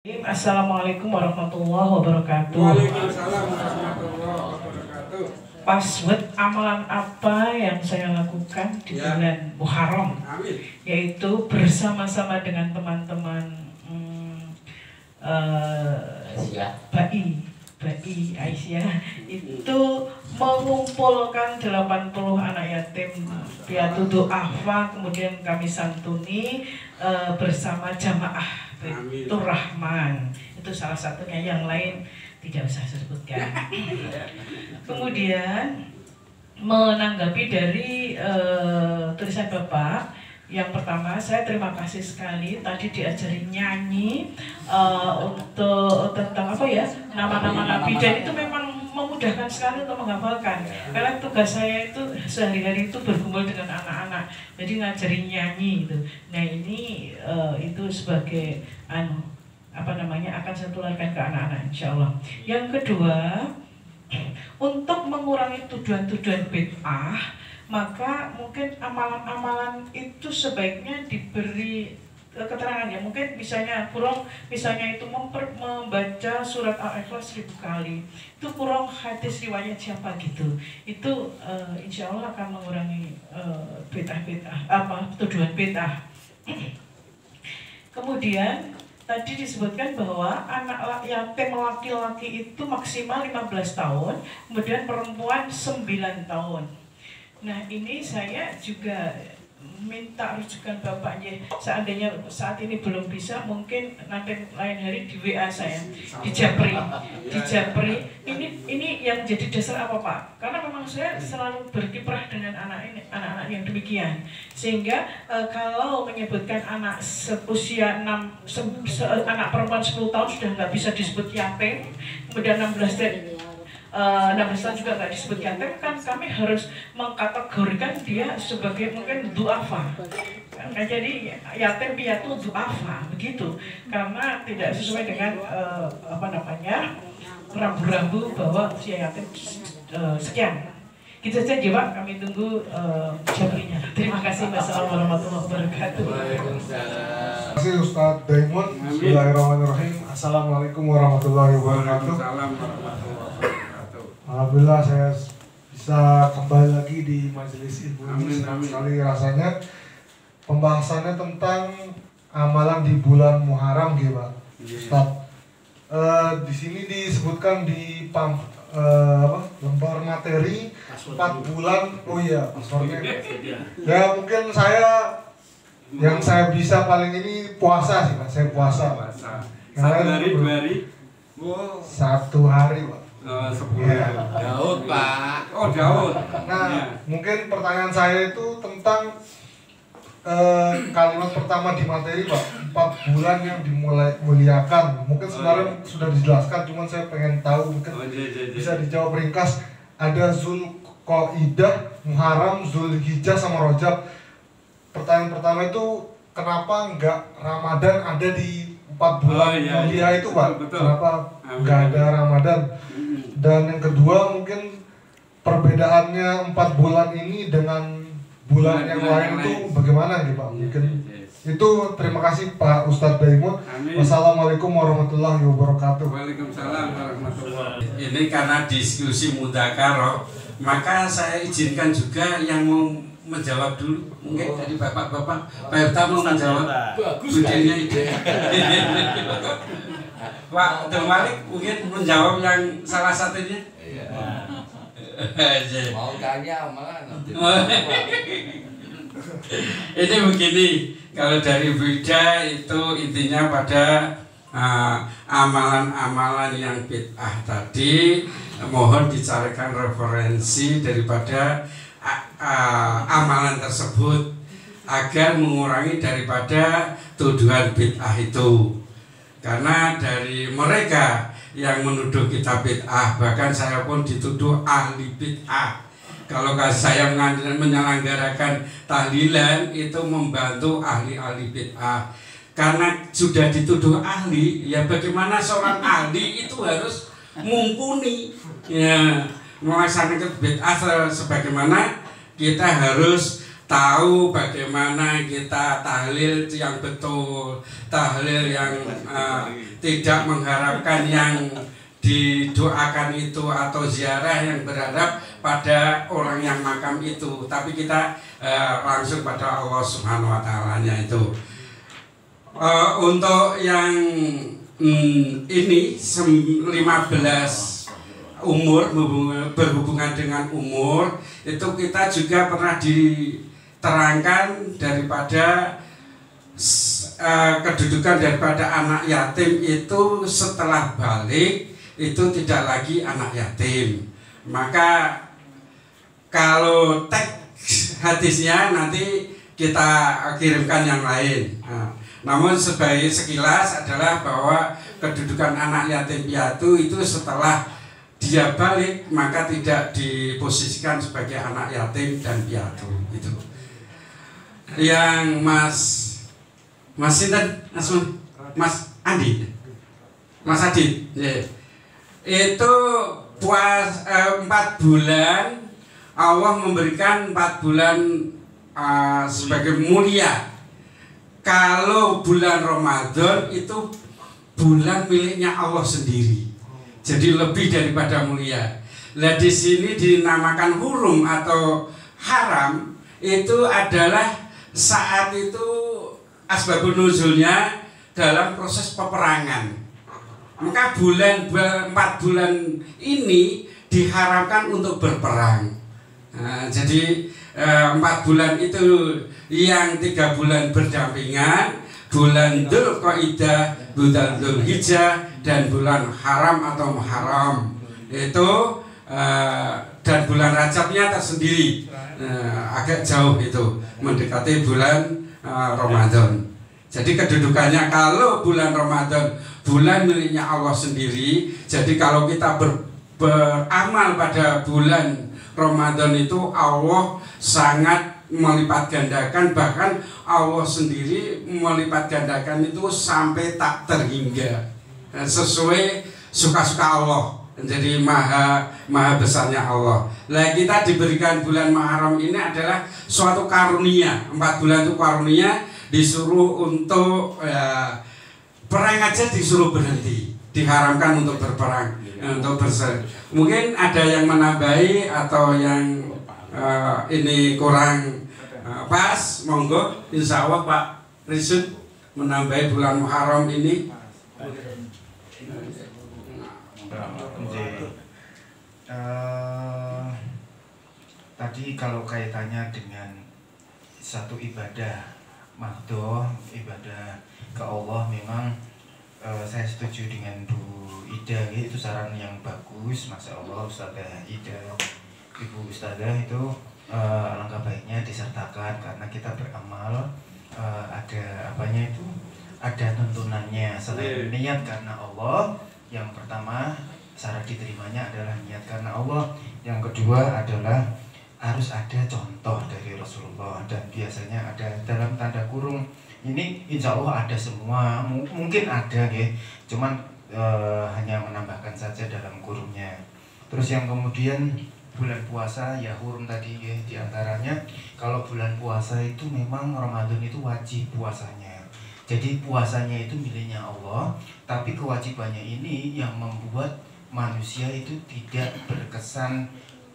Assalamualaikum warahmatullahi wabarakatuh. Waalaikumsalam warahmatullahi wabarakatuh. Password amalan apa yang saya lakukan di bulan Muharram? Amin. Yaitu bersama-sama dengan teman-teman Bayi Aisyah itu mengumpulkan 80 anak yatim piatu du'afa, kemudian kami santuni bersama jamaah Baitur Rahman. Itu salah satunya, yang lain tidak usah sebutkan. Kemudian menanggapi dari tulisan Bapak, yang pertama saya terima kasih sekali tadi diajari nyanyi untuk tentang apa ya, nama-nama nabi, dan itu memang memudahkan sekali untuk menghafalkan, karena tugas saya itu sehari-hari itu berkumpul dengan anak-anak, jadi ngajarin nyanyi itu. Nah ini itu sebagai akan saya tularkan ke anak-anak insya Allah. Yang kedua, untuk mengurangi tuduhan-tuduhan bid'ah, maka mungkin amalan-amalan itu sebaiknya diberi keterangan ya. Mungkin misalnya itu membaca surat Al-Ikhlas 1000 kali, itu kurang hadis riwayat siapa gitu, itu insya Allah akan mengurangi tuduhan bid'ah. Kemudian tadi disebutkan bahwa anak yatim laki-laki itu maksimal 15 tahun, kemudian perempuan 9 tahun. Nah ini saya juga minta rujukan bapaknya, seandainya saat ini belum bisa, mungkin nanti lain hari di WA saya, di Japri. Ini yang jadi dasar apa Pak? Karena memang saya selalu berkiprah dengan anak-anak yang demikian, sehingga kalau menyebutkan anak seusia anak perempuan 10 tahun sudah nggak bisa disebut yatim, kemudian 16 tahun juga nggak disebut yatim, kan kami harus mengkategorikan dia sebagai mungkin du'afa. Nah, jadi yatim piatu du'afa begitu, karena tidak sesuai dengan rambu-rambu bahwa usia yatim sekian. Kita saja jawab, kami tunggu jawabannya. Terima kasih. Wassalamualaikum warahmatullahi wabarakatuh. Terima kasih Ustadz Daimun. Bismillahirrahmanirrahim. Assalamualaikum warahmatullahi wabarakatuh. Alhamdulillah saya bisa kembali lagi di majelis ilmu ini. Senang sekali rasanya. Pembahasannya tentang amalan di bulan Muharram gitu Pak Ustadz. Di sini disebutkan di lembar materi 4 bulan. Oh iya, passwordnya. Ya mungkin yang saya bisa paling ini puasa sih Pak. Saya puasa. Satu hari, 2 hari. Satu hari Pak. 10 ya. Daud Pak. Oh Daud. Nah mungkin pertanyaan saya itu tentang kalimat pertama di materi Pak, 4 bulan yang dimulai muliakan. Mungkin sebenarnya sudah dijelaskan, cuman saya pengen tahu, mungkin bisa dijawab ringkas. Ada Zulqaidah, Muharram, Zulhijjah sama Rajab. Pertanyaan pertama itu kenapa enggak Ramadan ada di 4 bulan mulia itu Pak? Betul. Kenapa enggak ada Ramadan? Dan yang kedua mungkin perbedaannya 4 bulan ini dengan bulan yang lain itu bagaimana gitu Pak? Mungkin itu. Terima kasih Pak Ustadz Daimun. Wassalamualaikum warahmatullahi wabarakatuh. Waalaikumsalam warahmatullahi wabarakatuh. Ini karena diskusi mudzakarah, maka saya izinkan juga yang mau menjawab dulu. Mungkin dari bapak-bapak, Pak Irta mau menjawab. Bagus idenya ide. Pak Abdul Malik mungkin menjawab yang salah satunya. Mau tanya malah nanti. Ini begini, kalau dari Buddha itu intinya pada amalan-amalan yang bid'ah tadi, mohon dicarikan referensi daripada amalan tersebut agar mengurangi daripada tuduhan bid'ah itu. Karena dari mereka yang menuduh kita bid'ah, bahkan saya pun dituduh ahli bid'ah. Kalau saya menyelenggarakan tahlilan itu membantu ahli-ahli bid'ah. Karena sudah dituduh ahli, ya bagaimana seorang ahli itu harus mumpuni ya melaksanakan bid'ah, sebagaimana kita harus tahu bagaimana kita tahlil yang betul, tahlil yang tidak mengharapkan yang didoakan itu, atau ziarah yang berharap pada orang yang makam itu, tapi kita langsung pada Allah Subhanahu wa Ta'ala-nya itu. Untuk yang ini 15 umur, berhubungan dengan umur, itu kita juga pernah diterangkan daripada kedudukan daripada anak yatim itu setelah balik itu tidak lagi anak yatim. Maka kalau teks hadisnya nanti kita kirimkan yang lain. Namun sebagai sekilas adalah bahwa kedudukan anak yatim piatu itu setelah dia balik maka tidak diposisikan sebagai anak yatim dan piatu itu. Yang Mas Sinten, Mas Andi, Mas Adit, yeah. Itu 4 bulan Allah memberikan 4 bulan sebagai mulia. Kalau bulan Ramadan itu bulan miliknya Allah sendiri, jadi lebih daripada mulia. Nah di sini dinamakan hurum atau haram, itu adalah saat itu asbabun nuzulnya dalam proses peperangan. Maka 4 bulan ini diharapkan untuk berperang. Nah, jadi 4 bulan itu yang 3 bulan berdampingan, bulan Dzulqa'dah, bulan Dzulhijjah, dan bulan haram atau Muharram itu, dan bulan Rajabnya tersendiri, agak jauh itu mendekati bulan Ramadan. Jadi kedudukannya kalau bulan Ramadan bulan miliknya Allah sendiri. Jadi kalau kita beramal pada bulan Ramadan itu Allah sangat melipat gandakan, bahkan Allah sendiri melipat gandakan itu sampai tak terhingga, sesuai suka-suka Allah. Jadi maha besarnya Allah. Nah kita diberikan bulan Muharram ini adalah suatu karunia. 4 bulan itu karunia, disuruh untuk perang aja disuruh berhenti, diharamkan untuk berperang, untuk mungkin ada yang menambahi atau yang ini kurang pas, monggo. Insya Allah Pak Risud menambahi bulan Muharram ini. Tadi kalau kaitannya dengan satu ibadah mahdoh, ibadah ke Allah, memang saya setuju dengan Bu Ida, itu saran yang bagus, Masya Allah. Ustazah Ida, Ibu Ustazah itu alangkah baiknya disertakan, karena kita beramal ada apanya itu, ada tuntunannya. Selain niat karena Allah, yang pertama syarat diterimanya adalah niat karena Allah, yang kedua adalah harus ada contoh dari Rasulullah, dan biasanya ada dalam tanda kurung ini, insya Allah ada semua, mungkin ada ya, cuman hanya menambahkan saja dalam kurungnya. Terus yang kemudian bulan puasa ya hurum tadi ya, diantaranya kalau bulan puasa itu memang Ramadan itu wajib puasanya, jadi puasanya itu miliknya Allah, tapi kewajibannya ini yang membuat manusia itu tidak berkesan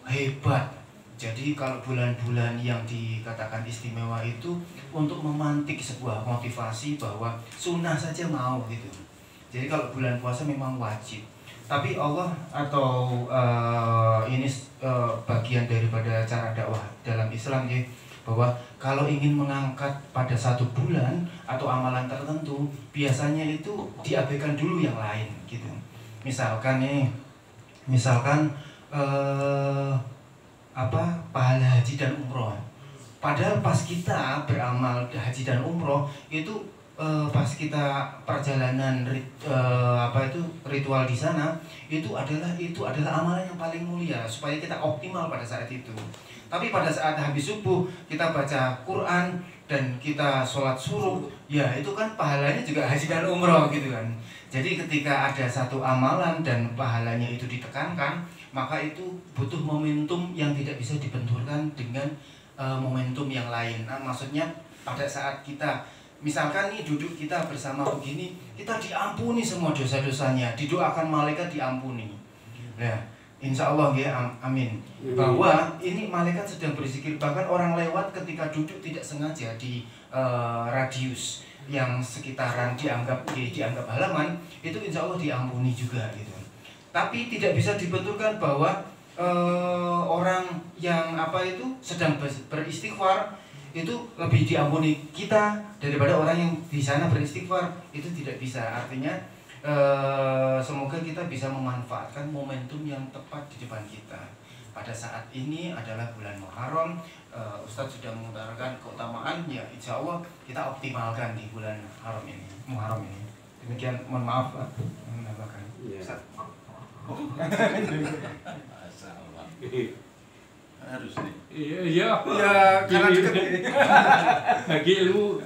hebat. Jadi kalau bulan-bulan yang dikatakan istimewa itu untuk memantik sebuah motivasi bahwa sunnah saja mau gitu. Jadi kalau bulan puasa memang wajib. Tapi Allah atau ini bagian daripada cara dakwah dalam Islam ya, bahwa kalau ingin mengangkat pada satu bulan atau amalan tertentu, biasanya itu diabaikan dulu yang lain gitu. Misalkan nih, pahala haji dan umroh. Padahal pas kita beramal haji dan umroh itu pas kita perjalanan ritual di sana itu adalah amalan yang paling mulia supaya kita optimal pada saat itu. Tapi pada saat habis subuh kita baca Quran dan kita sholat suruh, ya itu kan pahalanya juga haji dan umroh gitu kan. Jadi ketika ada satu amalan dan pahalanya itu ditekankan, maka itu butuh momentum yang tidak bisa dibenturkan dengan momentum yang lain. Nah, maksudnya pada saat kita misalkan nih duduk kita bersama begini, kita diampuni semua dosa-dosanya, didoakan malaikat diampuni. Nah, insya Allah ya, amin. Bahwa ini malaikat sedang berzikir, bahkan orang lewat ketika duduk tidak sengaja di radius yang sekitaran dianggap halaman, itu insya Allah diampuni juga gitu. Tapi tidak bisa dibetulkan bahwa orang yang sedang beristighfar itu lebih diampuni kita daripada orang yang di sana beristighfar, itu tidak bisa. Artinya semoga kita bisa memanfaatkan momentum yang tepat di depan kita. Pada saat ini adalah bulan Muharram, Ustadz sudah mengutarakan keutamaan, ya insya Allah kita optimalkan di bulan Muharram ini. Demikian, mohon maaf menambahkan. Ustadz. Harus nih. Iya. Karena juga Bagi ilmu.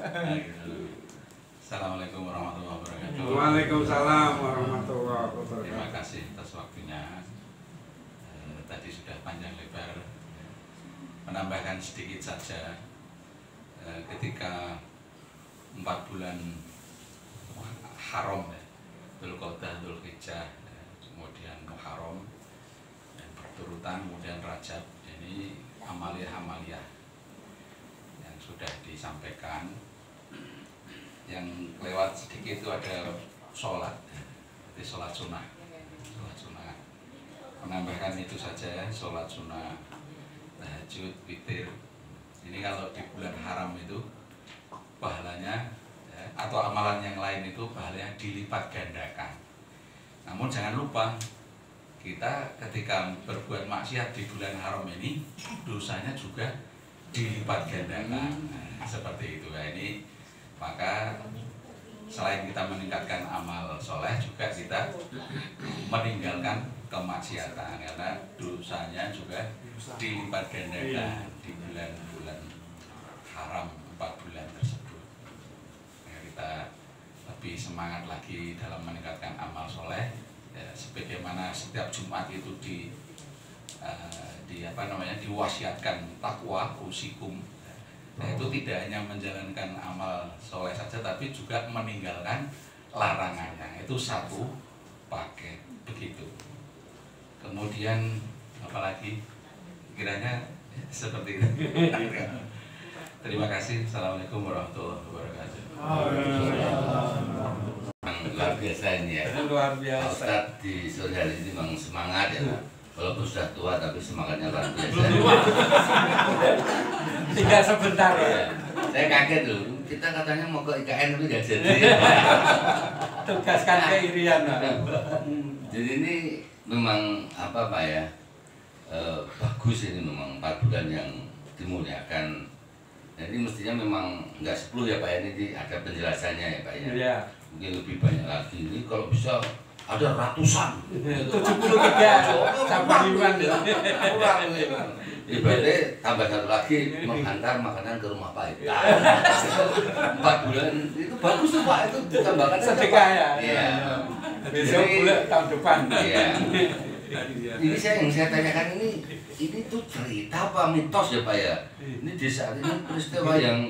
Assalamualaikum warahmatullahi wabarakatuh. Waalaikumsalam warahmatullahi wabarakatuh. Terima kasih atas waktunya. Tadi sudah panjang lebar. Menambahkan sedikit saja. Ketika 4 bulan haram, Dzulqa'dah, Dzulhijjah, kemudian Muharram, dan berturutan, kemudian Rajab. Ini amaliyah-amaliyah yang sudah disampaikan. Yang lewat sedikit itu ada sholat, jadi sholat sunnah. Menambahkan itu saja, sholat sunnah, tahajud, witir. Ini kalau di bulan haram itu pahalanya atau amalan yang lain itu pahalanya dilipat gandakan. Namun jangan lupa, kita ketika berbuat maksiat di bulan haram ini, dosanya juga dilipat gandakan. Seperti itu. Nah, ini maka selain kita meningkatkan amal soleh, juga kita meninggalkan kemaksiatan, karena dosanya juga dilipat gandakan di bulan-bulan haram 4 bulan tersebut. Nah, kita lebih semangat lagi dalam meningkatkan amal soleh. Ya, sebagaimana setiap Jumat itu diwasiatkan takwa usikum. Nah, itu tidak hanya menjalankan amal soleh saja, tapi juga meninggalkan larangannya. Itu satu paket begitu. Kemudian apalagi kiranya seperti itu. Terima kasih. Assalamualaikum warahmatullahi wabarakatuh. Luar biasa ini ya. Luar biasa. Ustadz di sore hari ini memang semangat ya. Walaupun sudah tua tapi semangatnya luar biasa. Tinggal sebentar ya. Saya kaget loh. Kita katanya mau ke IKN tapi nggak jadi. Tugaskan ke Irian. Jadi ini memang apa Pak ya? Bagus ini memang 4 bulan yang dimuliakan. Jadi mestinya memang nggak 10 ya Pak ya, ini ada penjelasannya ya Pak ya. Iya. Mungkin lebih banyak lagi. Ini kalau bisa ada ratusan. 73 sampai ribuan ya. Kurang ini. Ibaratnya tambah satu lagi menghantar makanan ke rumah Pak Ita. 4 bulan itu bagus tuh Pak, itu ditambahkan Sedekah ya. Iya. Besok bulan tahun depan. Iya. Ini yang saya tanyakan ini tuh cerita apa mitos ya Pak ya? Ini di saat ini peristiwa yang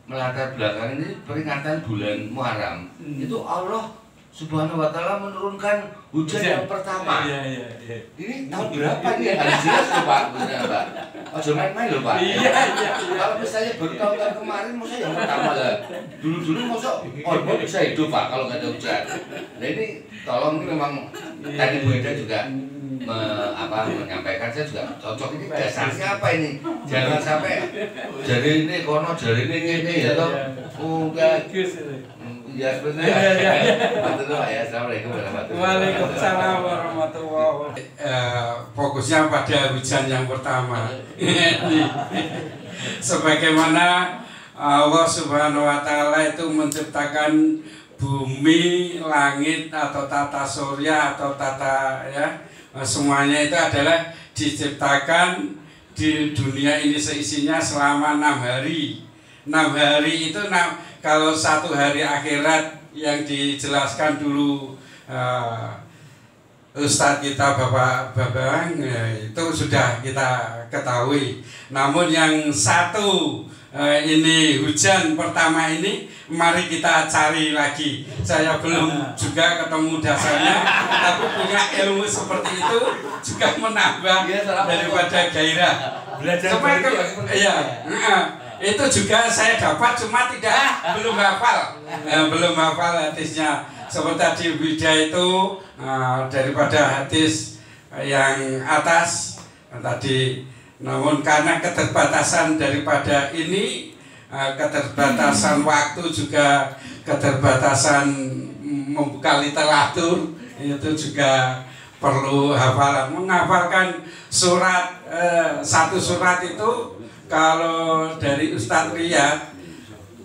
melatar belakang ini peringatan bulan Muharram. Itu Allah Subhanahu wa Ta'ala menurunkan hujan yang pertama. Iya. Ini tahun berapa nih? Harus jelas loh Pak, benar Pak. Oh, main-main loh Pak. Iya. Kalau misalnya baru tahun-tahun kemarin, masa yang pertama lah. Dulu masa oh bisa hidup Pak kalau nggak ada hujan. Nah ini tolong ini memang tadi Bu Ida juga menyampaikan, saya juga cocok ini dasarnya apa ini? Jangan sampai jari ini kono, jari ini ya toh. Enggak. Ya sebenarnya. Ya, assalamualaikum warahmatullahi wabarakatuh. Waalaikumsalam warahmatullahi wabarakatuh. Fokusnya pada hujan yang pertama. Sebagaimana Allah Subhanahu wa Ta'ala itu menciptakan bumi, langit atau tata surya atau tata ya, semuanya itu adalah diciptakan di dunia ini seisinya selama 6 hari. 6 hari itu kalau 1 hari akhirat yang dijelaskan dulu Ustadz kita Bapak Babang itu sudah kita ketahui. Namun yang satu ini hujan pertama ini mari kita cari lagi. Saya belum juga ketemu dasarnya, tapi punya ilmu seperti itu juga menambah daripada gairah. Cuma ya, itu juga saya dapat, cuma belum hafal hadisnya. Seperti tadi Wida itu daripada hadis yang atas tadi. Namun karena keterbatasan daripada ini, keterbatasan waktu juga keterbatasan membuka literatur, itu juga perlu hafalan. Menghafalkan surat satu surat itu kalau dari Ustadz Riyad,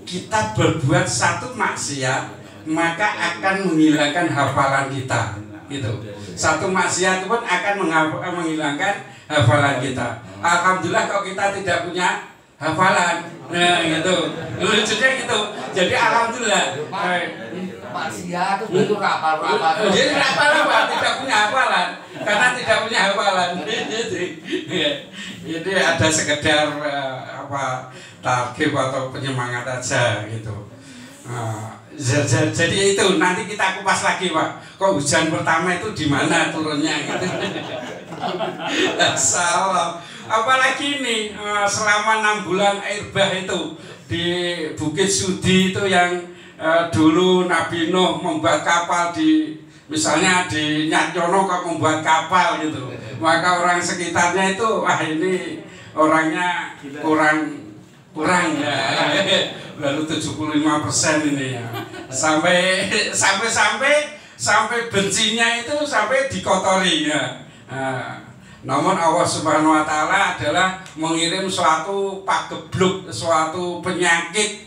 kita berbuat satu maksiat maka akan menghilangkan hafalan kita. Gitu. Satu maksiat pun akan menghilangkan hafalan kita. Alhamdulillah kalau kita tidak punya hafalan, nah gitu, lucunya gitu. Jadi alhamdulillah. Maksiat itu rapal. Jadi rapal tidak punya hafalan, karena tidak punya hafalan. Jadi ada sekedar targhib atau penyemangat aja gitu. Jadi itu nanti kita kupas lagi Pak. Kok hujan pertama itu di mana turunnya gitu. Salah. Apalagi ini selama 6 bulan air bah itu di Bukit Sudi itu yang dulu Nabi Nuh membuat kapal misalnya di Nyatyono kok membuat kapal gitu. Maka orang sekitarnya itu wah ini orangnya kurang ya. Baru 75% ini ya. Sampai bencinya itu sampai dikotori ya. Namun Allah Subhanahu wa Ta'ala adalah mengirim suatu pagebluk, suatu penyakit.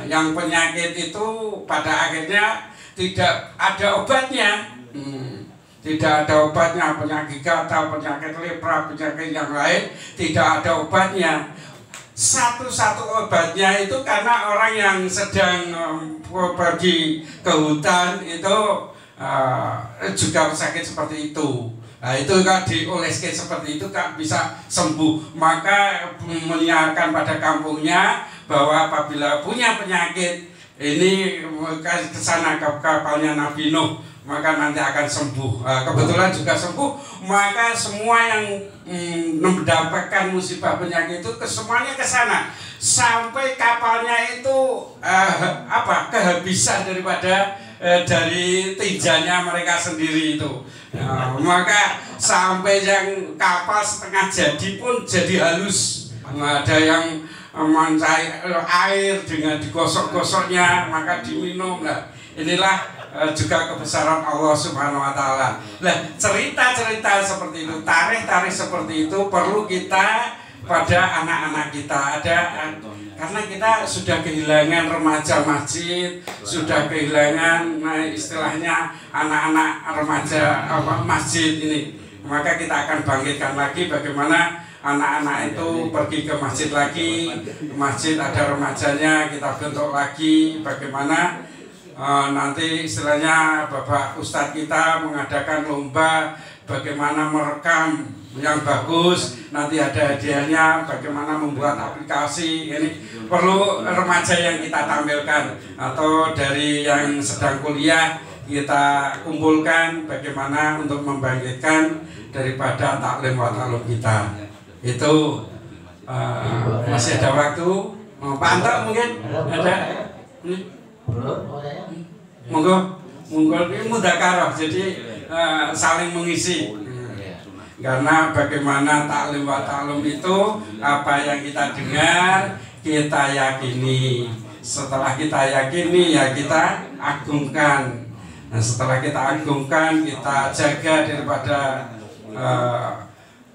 Yang penyakit itu pada akhirnya tidak ada obatnya. Tidak ada obatnya, penyakit gatal, penyakit lepra, penyakit yang lain tidak ada obatnya. Satu-satu obatnya itu karena orang yang sedang pergi ke hutan itu juga sakit seperti itu. Nah itu kan dioleske seperti itu kan bisa sembuh. Maka menyiarkan pada kampungnya bahwa apabila punya penyakit ini ke sana ke kapalnya Nabi Nuh, maka nanti akan sembuh. Kebetulan juga sembuh, maka semua yang mendapatkan musibah penyakit itu semuanya ke sana sampai kapalnya itu kehabisan daripada dari tinjanya mereka sendiri itu. Maka sampai yang kapal setengah jadi pun jadi halus. Ada yang mencair air dengan digosok-gosoknya maka diminum. Nah, inilah juga kebesaran Allah Subhanahu wa Ta'ala. Nah, cerita-cerita seperti itu, tarikh-tarikh seperti itu perlu kita pada anak-anak kita. Karena kita sudah kehilangan remaja masjid, sudah kehilangan istilahnya anak-anak remaja masjid ini. Maka kita akan bangkitkan lagi bagaimana anak-anak itu pergi ke masjid lagi, masjid ada remajanya, kita bentuk lagi bagaimana nanti istilahnya Bapak Ustadz kita mengadakan lomba bagaimana merekam yang bagus, nanti ada hadiahnya, bagaimana membuat aplikasi. Ini perlu remaja yang kita tampilkan, atau dari yang sedang kuliah kita kumpulkan bagaimana untuk membangkitkan daripada taklim wa ta'alum kita. Itu masih ada waktu. Pak Anto mungkin ada. Monggo ini mudzakarah, jadi saling mengisi. Karena bagaimana taklim wa ta'alum itu apa yang kita dengar kita yakini. Setelah kita yakini ya kita agungkan. Nah, setelah kita agungkan kita jaga daripada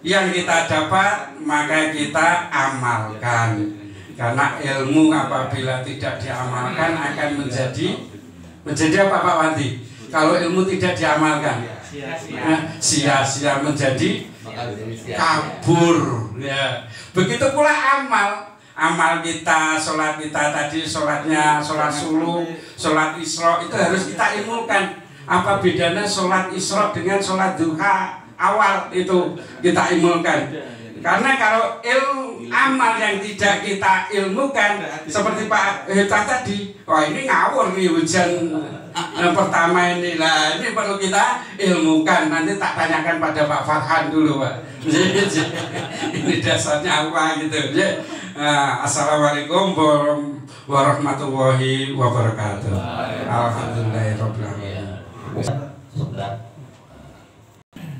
yang kita dapat maka kita amalkan. Karena ilmu apabila tidak diamalkan akan menjadi apa Pak Wanti? Kalau ilmu tidak diamalkan sia-sia, menjadi kabur ya. Begitu pula amal kita, sholat kita tadi, sholat subuh, sholat isra itu harus kita ilmukan. Apa bedanya sholat isyraq dengan sholat duha awal itu kita ilmukan. Karena kalau amal yang tidak kita ilmukan seperti Pak Heta tadi, wah ini ngawur nih hujan yang pertama ini lah, ini perlu kita ilmukan. Nanti tak tanyakan pada Pak Farhan dulu, Pak. Ini dasarnya apa gitu. Assalamualaikum warahmatullahi wabarakatuh. Alhamdulillahirabbil alamin. Sebentar,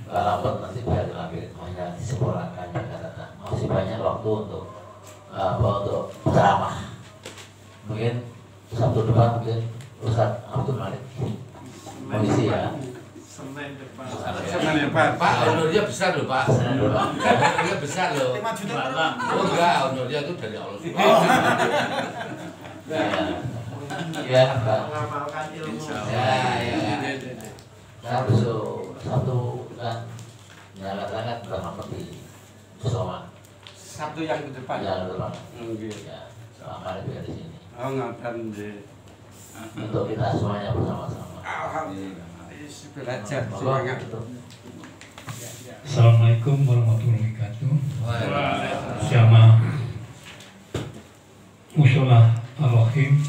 rapat nanti biar diambil, hanya disempurnakan ya katakan. Masih banyak waktu untuk ceramah. Mungkin Sabtu depan mungkin Ustaz Abdul Malik mengisi ya. Senin depan. Pak, honornya besar loh Pak. Honornya besar loh. 5 juta. Oh enggak, honornya itu dari Allah. Ya, Pak. Mengamalkan ilmu. Ya. Nah, besok Sabtu kan nyalakan bersama di Soma. Sabtu yang ke depan. Yang depan. Nggih. Ya, selama di sini. Oh, ngapain nggih. Untuk kita semuanya bersama-sama. Alhamdulillah. Belajar Semangat. Assalamualaikum warahmatullahi wabarakatuh. Jamaah Musholah Ar-Rahim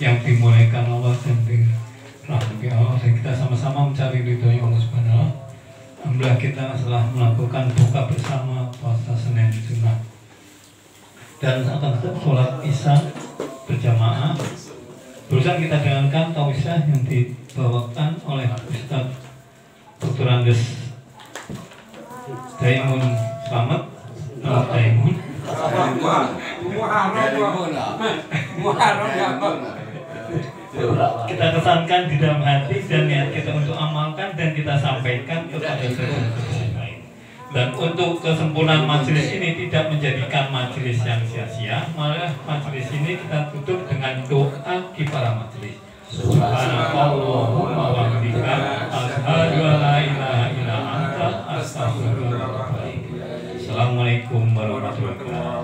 yang dimuliakan Allah dan dirahmati Allah, dan kita sama-sama mencari ridhonya Allah Subhanahu wa Ta'ala. Alhamdulillah kita setelah melakukan buka bersama puasa Senin Sunnah dan akan sholat Isya berjamaah. Barusan kita dengarkan tausiah yang dibawakan oleh Ustaz Dr. Andes Daimun Slamet. Daimun. Kita kesankan di dalam hati dan niat kita untuk amalkan dan kita sampaikan kepada saudara-saudara lain. Dan untuk kesempurnaan majelis ini tidak menjadikan majelis yang sia-sia, malah majelis ini kita tutup dengan doa kifarah majelis. Subhanallahumma wa bihamdika asyhadu an la ilaha illa anta astaghfiruka wa atubu ilaik. Assalamualaikum warahmatullahi wabarakatuh.